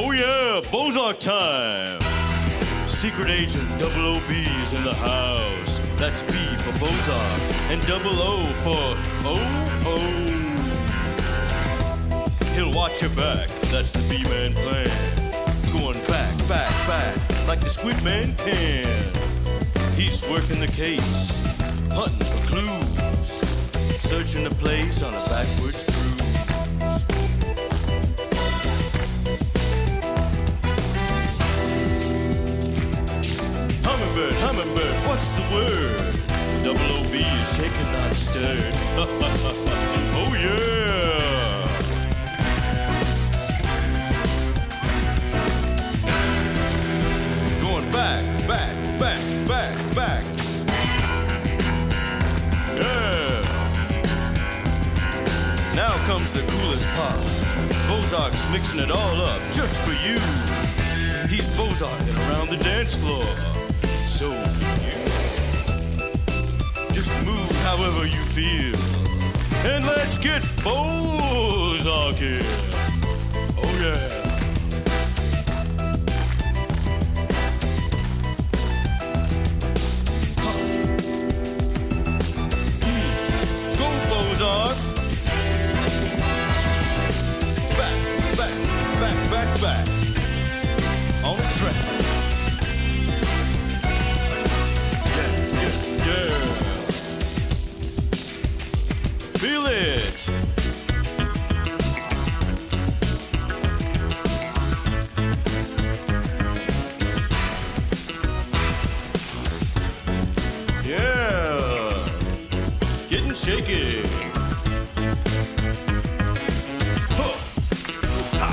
Oh yeah, Bozark time! Secret agent Double OB is in the house. That's B for Bozark, and Double O for O-O. He'll watch your back, that's the B-Man plan. Going back, back, back, like the Squid Man can. He's working the case, hunting for clues, searching the place on a backwards cruise. Hummingbird, hummingbird, what's the word? Double OB is shaken, not stirred. Oh yeah! Going back, back, back, back, back. Yeah! Now comes the coolest part. Bozark's mixing it all up just for you. He's Bozarking around the dance floor. So you just move however you feel. And let's get Bozarking. Oh yeah. Go Bozark. Back, back, back, back, back. On the track. Yeah. Feel it. Yeah. Getting shaky. Huh. Ha.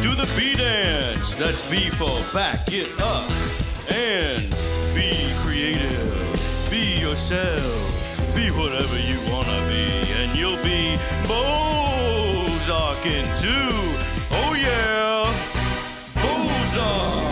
Do the B dance, that's B for back it up. And be creative, be yourself, be whatever you wanna be, and you'll be Bozarking too. Oh yeah, Bozark.